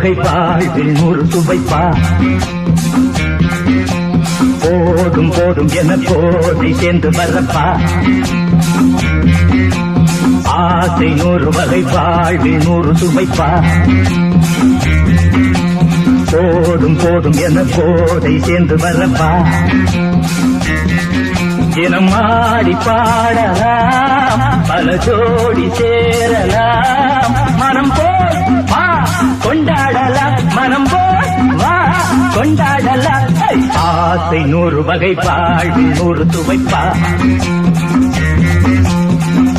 வகை வாழ்வில் நூறு சுவைப்பா. போதும் போதும் என போதை சேர்ந்து வரப்பா. ஆசை நூறு வகை வாழ்வில் நூறு சுவைப்பா. போதும் போதும் என போதை சேர்ந்து வரப்பா. தினம் ஆடி பாடலாம், பல ஜோடி சேரலாம். மனம் போல் வா கொண்டாடலாம், மனம் போல் வா கொண்டாடலாம். ஆசை நூறு வகை வாழ்வில் நூறு சுவைப்பா.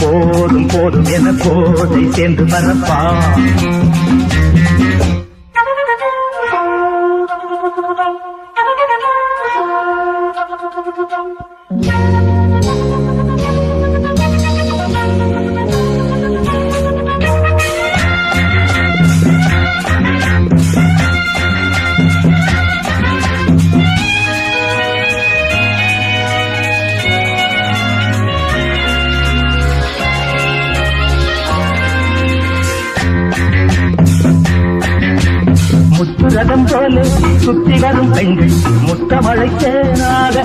போதும் போதும் என போதை சேர்ந்து வரப்பா. முத்துரதம் போல சுத்தி வரும் பெண்கள் முத்தமழை தேனாக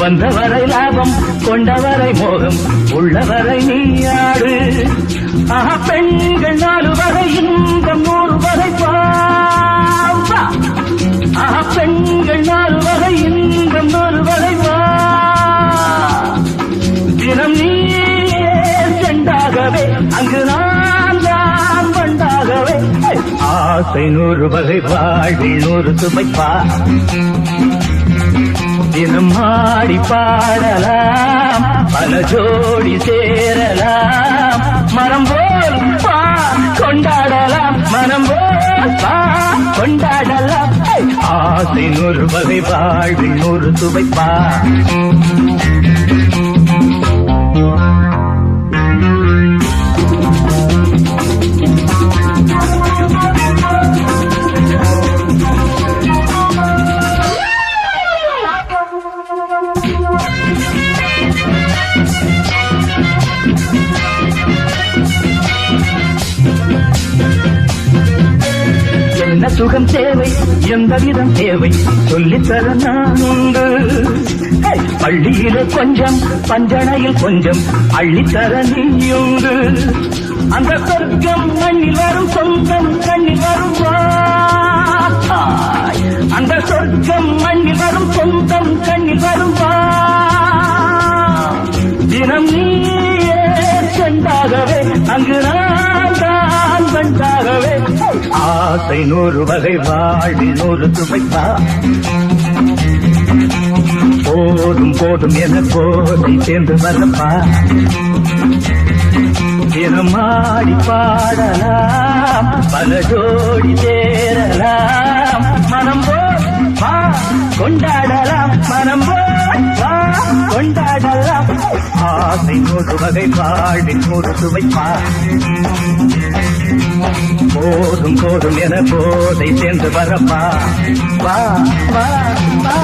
வந்தவரை லாபம் கொண்டவரை மோகம் உள்ளவரை நீயாடு. பெண்கள் 4 வகை இன்பம் 100 வகை பாவா. பெண்கள் 4 வகை இன்பம் 100 வகை வா. தினம் நீயே செண்டாகவே அங்கு நான் தான் வண்டாகவே. ஆசை நூறு வகை வாழ்வில் நூறு சுவைப்பா. தினம் ஆடி பாடலாம், பல ஜோடி சேரலாம். மனம் போல் பா கொண்டாடலாம், மனம் போல் பா கொண்டாடலாம். ஆசை நூறு வகை வாழ்வில் நூறு சுவைப்பா. என்ன சுகம் தேவை, எந்த விதம் தேவை சொல்லித்தர நான் உண்டு. பள்ளியிலே கொஞ்சம் பஞ்சனையில் கொஞ்சம் அள்ளித்தர நீயுண்டு. அந்த சொர்க்கம் மண்ணில் வரும் சொந்தம் கண்ணில் வரும் வா. அந்த சொர்க்கம் மண்ணில் வரும் சொந்தம் கண்ணில் வரும் வா. தினம் நீயே செண்டாகவே அங்கு நான் தான் வண்டாகவே. ஆசை நூறு வகை வாழ்வில் நூறு சுவைப்பா. போதும் போதும் என போதை சேர்ந்து வரப்பா. தினம் ஆடி பாடலாம், பல ஜோடி சேரலாம். மனம் போல் வா கொண்டாடலாம், மனம் போல் வா கொண்டாடலாம். ஆசை நூறு வகை வாழ்வில் நூறு சுவைப்பா. போதும் போதும் என போதை சேர்ந்து வரப்பா. வா வா வா.